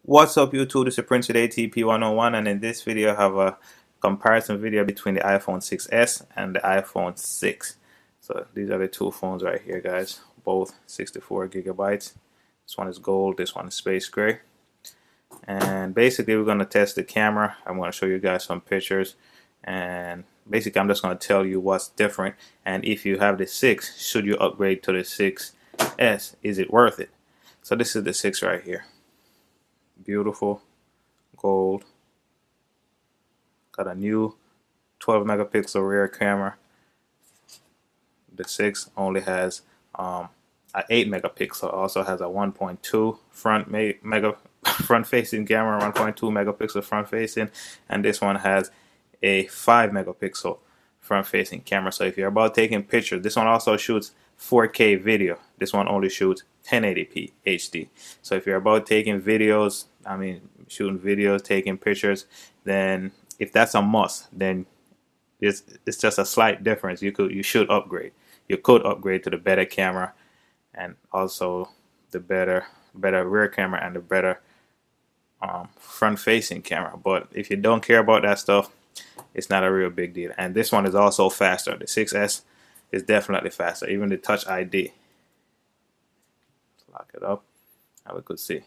What's up YouTube, this is Prince with ATP 101, and in this video I have a comparison video between the iPhone 6s and the iPhone 6. So these are the two phones right here, guys, both 64 gigabytes. This one is gold, this one is space gray. And basically we're going to test the camera. I'm going to show you guys some pictures, and basically I'm just going to tell you what's different, and if you have the 6, should you upgrade to the 6s? Is it worth it? So this is the 6 right here. Beautiful gold, got a new 12 megapixel rear camera. The 6 only has a 8 megapixel, also has a 1.2 front facing camera, 1.2 megapixel front facing, and this one has a 5 megapixel front facing camera. So if you're about taking pictures, this one also shoots 4K video. This one only shoots 1080p HD. So if you're about taking videos, shooting videos, taking pictures, then if that's a must, then it's just a slight difference. You should upgrade. You could upgrade to the better camera, and also the better rear camera and the better front facing camera. But if you don't care about that stuff, it's not a real big deal. And this one is also faster. The 6S is definitely faster. Even the Touch ID. Let's lock it up, and we could see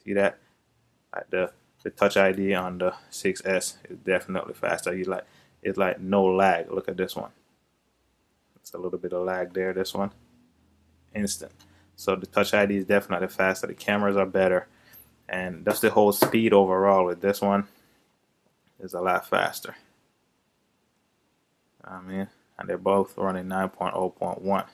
that, like the Touch ID on the 6S is definitely faster. It's like no lag. Look at this one. It's a little bit of lag there. This one, instant. So the Touch ID is definitely faster. The cameras are better, and that's the whole speed overall with this one is a lot faster. And they're both running 9.0.1.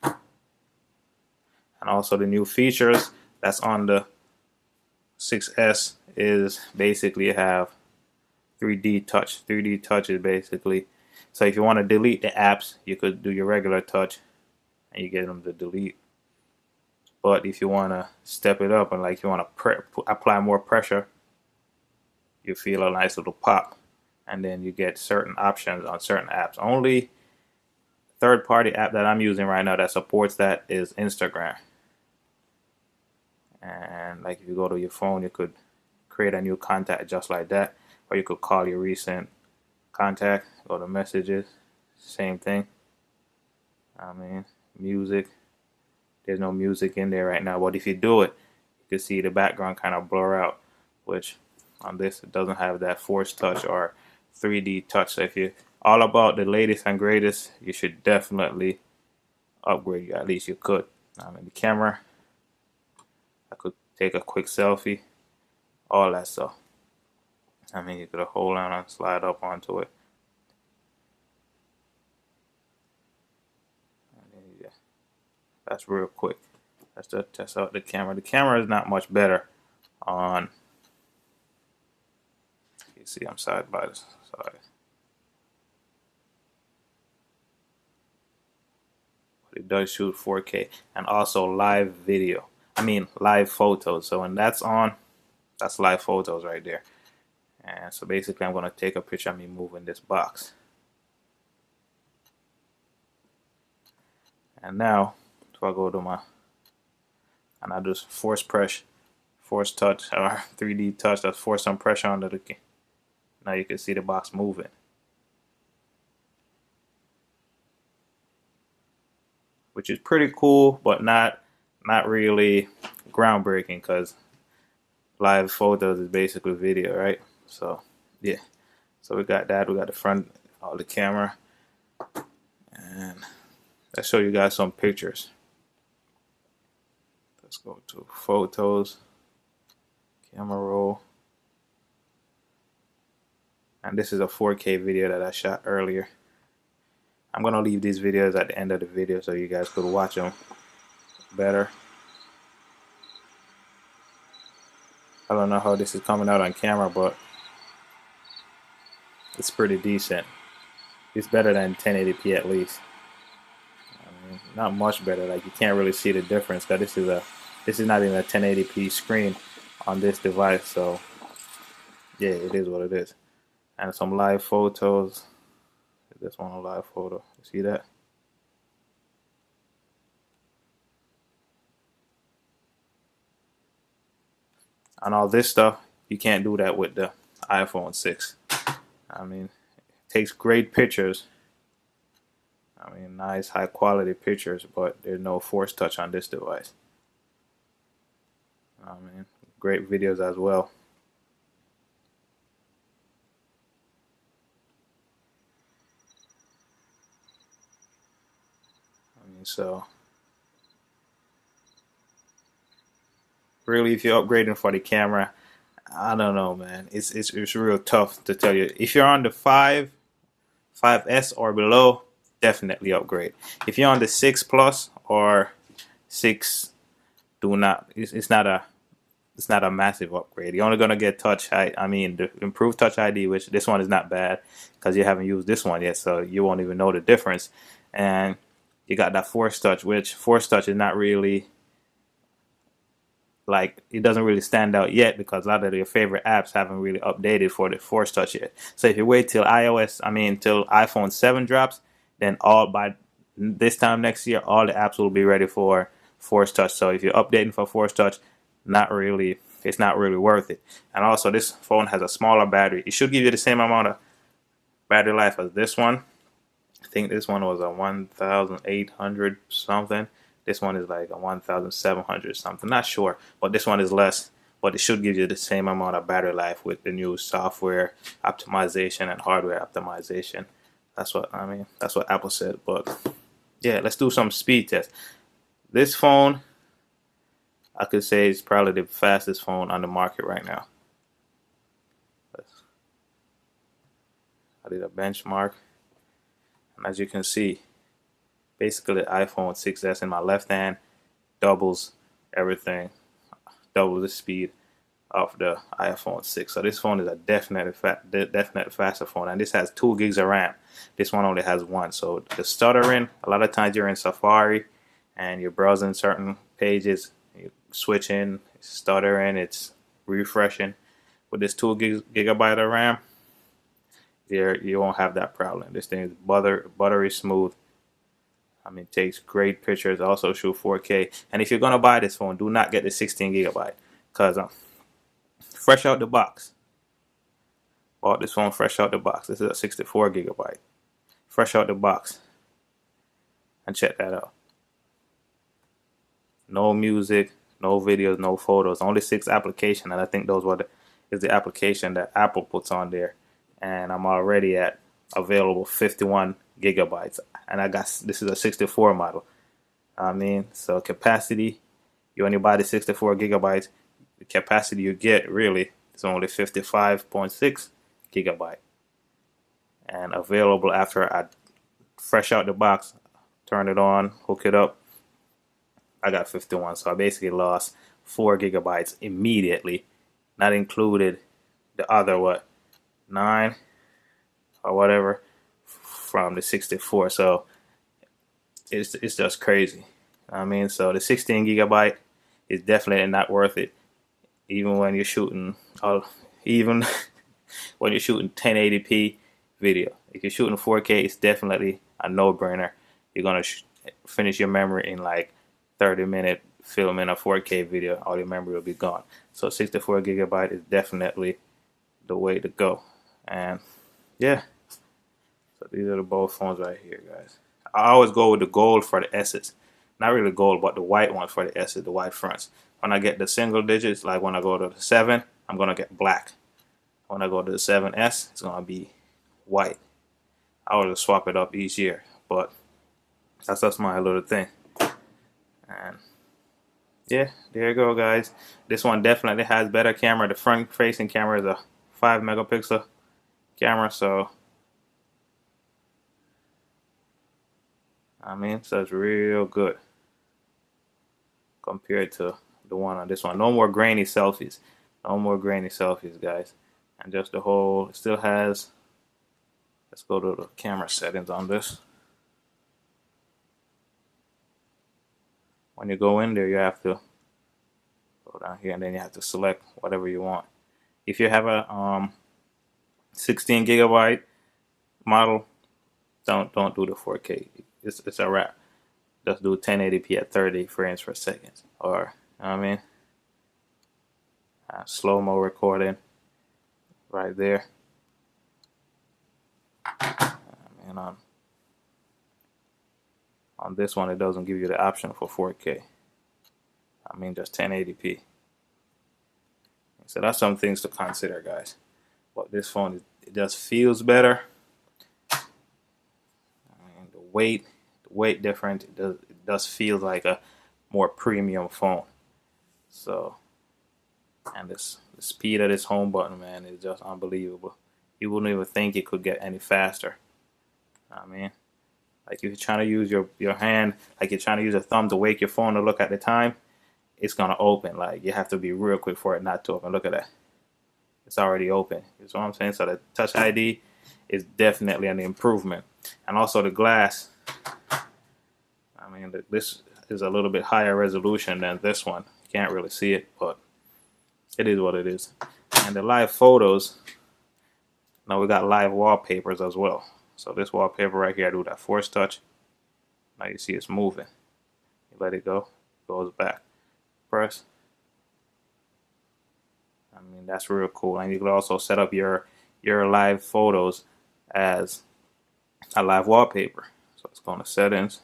And also the new features that's on the 6S is basically have 3D touch. 3D touch is basically, so if you want to delete the apps, you could do your regular touch and you get them to delete. But if you want to step it up and like you want to apply more pressure, you feel a nice little pop, and then you get certain options on certain apps. Only third-party app that I'm using right now that supports that is Instagram. And like if you go to your phone, you could create a new contact just like that, or you could call your recent contact, go to messages, same thing. Music, there's no music in there right now, but if you do it, you can see the background kind of blur out, which on this it doesn't have that force touch or 3D touch. So if you're all about the latest and greatest, you should definitely upgrade. At least you could. The camera, I could take a quick selfie, all that stuff. You could hold on and slide up onto it. Yeah, that's real quick. Let's just test out the camera. The camera is not much better on, you see I'm side by the side. But it does shoot 4K and also live video. Live photos. So when that's on, that's live photos right there. And so basically I'm going to take a picture of me moving this box. And now if I go to and I just force touch or 3D touch, that's force some pressure under the key. Now you can see the box moving. Which is pretty cool, but not really groundbreaking, because live photos is basically video, right? So yeah, so we got that. We got the front of the camera, and let's show you guys some pictures. Let's go to photos, camera roll, and this is a 4K video that I shot earlier. I'm gonna leave these videos at the end of the video so you guys could watch them better. I don't know how this is coming out on camera, but it's pretty decent. It's better than 1080p at least. Not much better. Like, you can't really see the difference, because this is not even a 1080p screen on this device. So yeah, it is what it is. And some live photos. This one a live photo. You see that? and all this stuff. You can't do that with the iPhone 6. I mean, it takes great pictures. I mean, nice high quality pictures, but there's no Force Touch on this device. I mean, great videos as well. I mean, so really, if you're upgrading for the camera, I don't know, man. It's real tough to tell you. If you're on the 5S or below, definitely upgrade. If you're on the 6 Plus or 6, do not. It's not a massive upgrade. You're only gonna get Touch ID. I mean, the improved Touch ID, which this one is not bad because you haven't used this one yet, so you won't even know the difference. And you got that Force Touch, which Force Touch is not really like, it doesn't really stand out yet because a lot of your favorite apps haven't really updated for the Force Touch yet. So if you wait till till iPhone 7 drops, then all by this time next year, all the apps will be ready for Force Touch. So if you're updating for Force Touch, it's not really worth it. And also, this phone has a smaller battery. It should give you the same amount of battery life as this one. I think this one was a 1,800 something. This one is like a 1,700 something. Not sure, but this one is less. But it should give you the same amount of battery life with the new software optimization and hardware optimization. That's what I mean. That's what Apple said. But yeah, let's do some speed tests. This phone, I could say, is probably the fastest phone on the market right now. I did a benchmark, and as you can see, basically the iPhone 6S in my left hand doubles everything, doubles the speed of the iPhone 6. So this phone is a definite faster phone, and this has 2 gigs of RAM. This one only has 1. So the stuttering, a lot of times you're in Safari and you're browsing certain pages, you're switching, it's stuttering, it's refreshing. With this 2 gigabyte of RAM, you won't have that problem. This thing is buttery smooth. I mean, it takes great pictures. Also shoot 4K. And if you're gonna buy this phone, do not get the 16 gigabyte, cause fresh out the box. Bought this phone fresh out the box. This is a 64 gigabyte, fresh out the box. And check that out. No music, no videos, no photos. Only 6 applications, and I think those is the application that Apple puts on there. And I'm already at available 51 gigabytes, and this is a 64 model. I mean, so capacity, you only buy the 64 gigabytes. The capacity you get really is only 55.6 gigabyte, and available after I fresh out the box, turn it on, hook it up. I got 51, so I basically lost 4 gigabytes immediately, not included the other 9 or whatever from the 64. So it's just crazy. I mean, so the 16 gigabyte is definitely not worth it, even when you're shooting even when you're shooting 1080p video. If you're shooting 4K, it's definitely a no-brainer. You're gonna finish your memory in like 30-minute filming a 4K video. All your memory will be gone. So 64 gigabyte is definitely the way to go. And yeah, so these are the both phones right here, guys. I always go with the gold for the S's. Not really gold, but the white one for the S's, the white fronts. When I get the single digits, like when I go to the 7, I'm going to get black. When I go to the 7S, it's going to be white. I will just swap it up each year, but that's my little thing. And yeah, there you go, guys. This one definitely has better camera. The front facing camera is a 5 megapixel camera, so I mean, so it's real good compared to the one on this one. No more grainy selfies. No more grainy selfies, guys. And just the whole, it still has, let's go to the camera settings on this. When you go in there, you have to go down here and then you have to select whatever you want. If you have a 16 gigabyte model, don't do the 4K. It's a wrap. Just do 1080p at 30 frames per second. Or, you know what I mean? slow-mo recording right there. And on this one, it doesn't give you the option for 4K. I mean, just 1080p. So that's some things to consider, guys. But this phone, it just feels better. And the weight different. It does feel like a more premium phone. So, and the speed of this home button, man, is just unbelievable. You wouldn't even think it could get any faster. I mean, like if you're trying to use your hand, like you're trying to use a thumb to wake your phone to look at the time, it's gonna open. Like you have to be real quick for it not to open. Look at that. It's already open. You know what I'm saying? So the Touch ID is definitely an improvement. And also the glass, I mean, this is a little bit higher resolution than this one. You can't really see it, but it is what it is. And the live photos, now we got live wallpapers as well. So this wallpaper right here, I do that force touch. Now you see it's moving. You let it go, it goes back. Press. I mean, that's real cool. And you can also set up your live photos as a live wallpaper. So let's go into settings.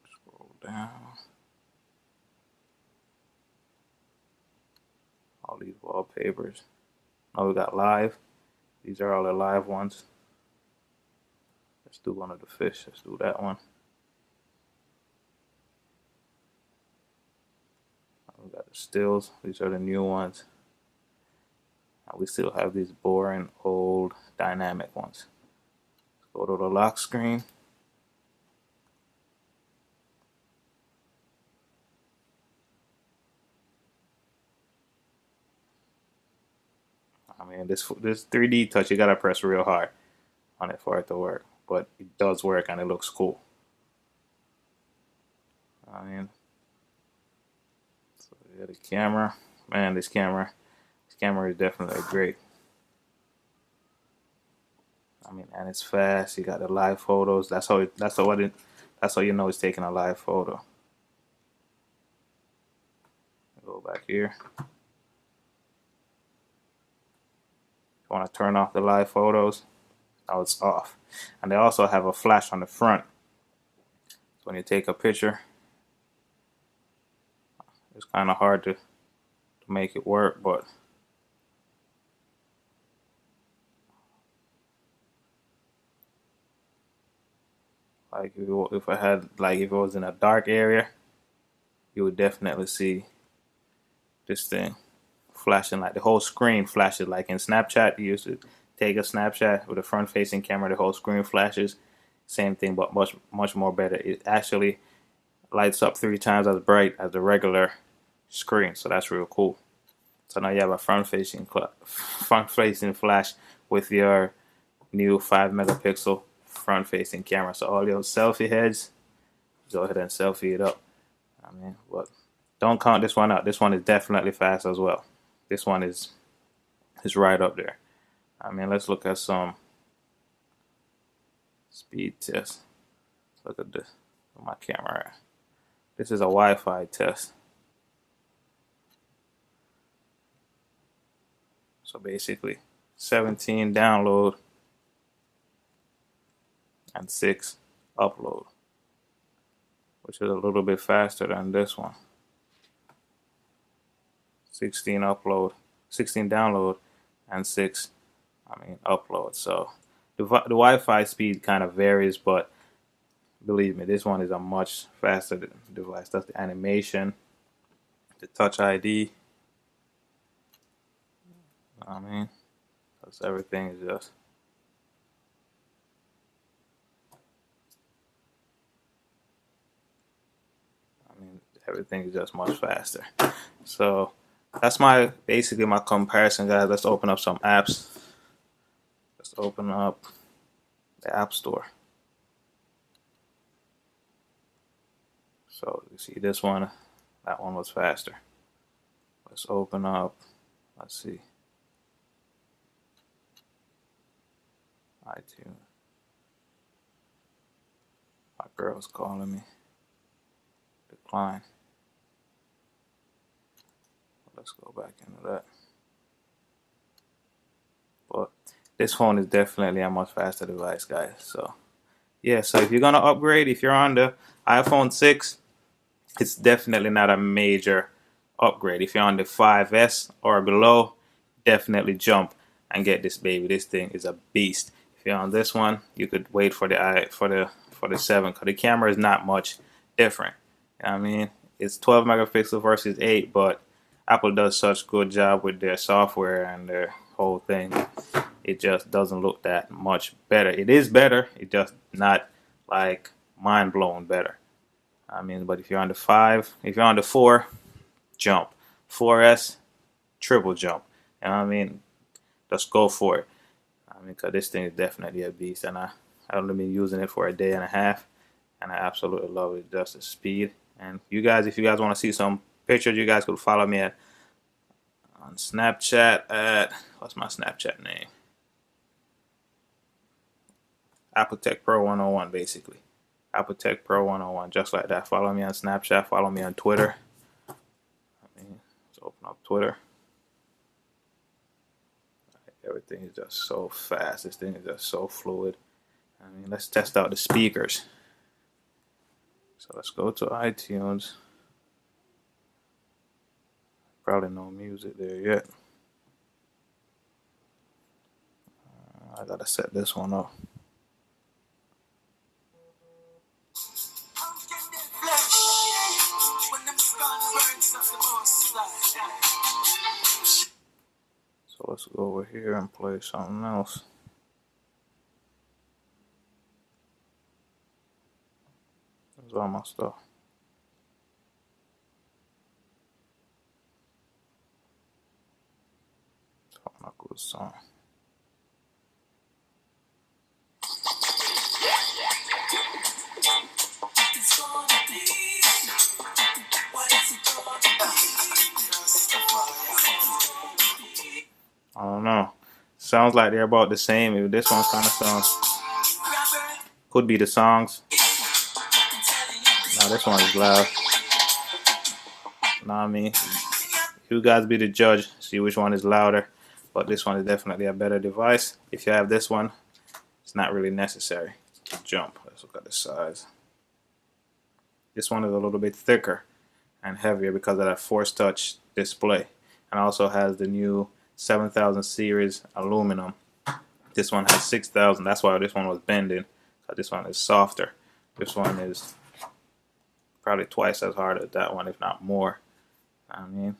Scroll down. All these wallpapers. Now we got live. These are all the live ones. Let's do one of the fish. Let's do that one. We got the stills. These are the new ones. We still have these boring old dynamic ones. Let's go to the lock screen. I mean, this 3D touch, you gotta press real hard on it for it to work, but it does work and it looks cool. I mean, so yeah, the camera, man, this camera is definitely great. I mean, and it's fast. You got the live photos. That's how you know it's taking a live photo. Go back here. If you want to turn off the live photos, now it's off. And they also have a flash on the front. So when you take a picture, it's kind of hard to make it work, but like if I had, like if it was in a dark area, you would definitely see this thing flashing, like the whole screen flashes. Like in Snapchat, you used to take a Snapchat with a front-facing camera, the whole screen flashes. Same thing, but much more better. It actually lights up 3 times as bright as the regular screen, so that's real cool. So now you have a front-facing flash with your new 5-megapixel front-facing camera. So all your selfie heads, go ahead and selfie it up. I mean, but don't count this one out. This one is definitely fast as well. This one is right up there. I mean, let's look at some speed tests. Look at this. My camera. This is a Wi-Fi test. So basically, 17 download and 6 upload, which is a little bit faster than this one. 16 download, and 6, upload. So the Wi-Fi speed kind of varies, but believe me, this one is a much faster device. That's the animation, the Touch ID. That's everything is just. Everything is just much faster. So that's basically my comparison, guys. Let's open up some apps. Let's open up the App Store. So you see this one, that one was faster. Let's open up, let's see, iTunes. My girl's calling me. Decline. let's go back into that. But this phone is definitely a much faster device, guys. So yeah, so if you're gonna upgrade, if you're on the iPhone 6, it's definitely not a major upgrade. If you're on the 5S or below, definitely jump and get this baby. This thing is a beast. If you're on this one, you could wait for the 7, because the camera is not much different. I mean, it's 12 megapixel versus 8, but Apple does such good job with their software and their whole thing. It just doesn't look that much better. It is better. It's just not like mind-blowing better. I mean, but if you're on the 5, if you're on the 4, jump. 4S, triple jump. You know what I mean? Just go for it. I mean, because this thing is definitely a beast, and I've only been using it for a day and a half, and I absolutely love it. Just the speed. And you guys, if you guys want to see some pictures, you guys could follow me on Snapchat at, what's my Snapchat name? Apple Tech Pro 101, basically. Apple Tech Pro 101, just like that. Follow me on Snapchat. Follow me on Twitter. Let's open up Twitter. Everything is just so fast. This thing is just so fluid. I mean, let's test out the speakers. So let's go to iTunes. Probably no music there yet. I gotta set this one up. So let's go over here and play something else. There's all my stuff. It's not a good song. I don't know. Sounds like they're about the same. If this one kind of sounds, could be the songs. Now this one is loud. Know what I mean? You guys be the judge. See which one is louder. But this one is definitely a better device. If you have this one, it's not really necessary to jump. Let's look at the size. This one is a little bit thicker and heavier because of that Force Touch display, and also has the new 7000 series aluminum. This one has 6000. That's why this one was bending, because this one is softer. This one is probably twice as hard as that one, if not more. I mean,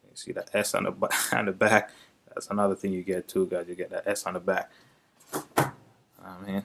you see the S on the back. That's another thing you get too, guys. You get that S on the back. I mean,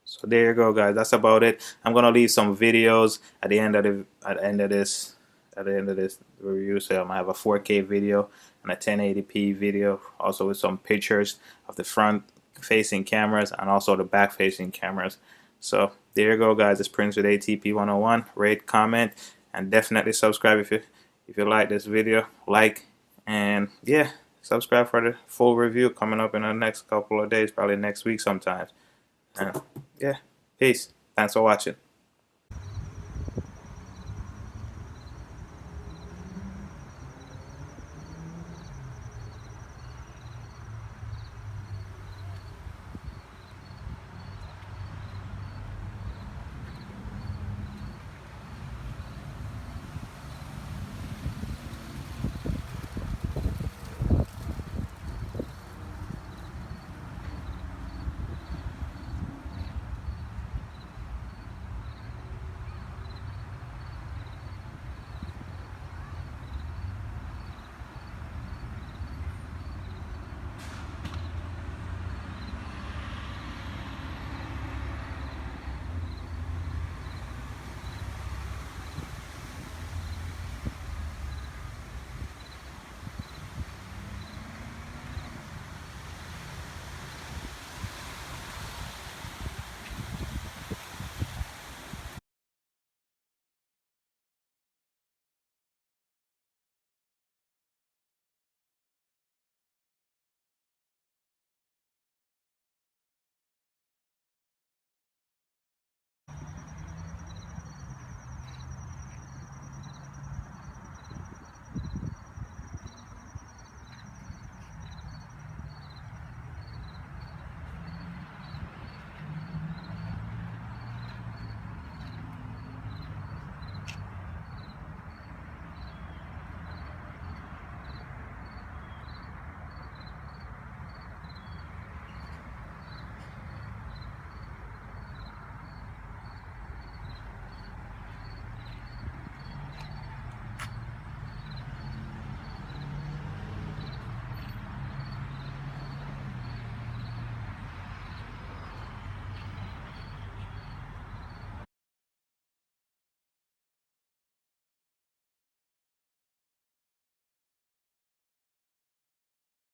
so there you go, guys. That's about it. I'm gonna leave some videos at the end of this review. So I have a 4K video and a 1080p video, also with some pictures of the front facing cameras and also the back facing cameras. So there you go, guys. It's Prince with ATP 101. Rate, comment, and definitely subscribe if you like this video. Like, and yeah, subscribe for the full review coming up in the next couple of days, probably next week sometimes. And yeah, peace. Thanks for watching.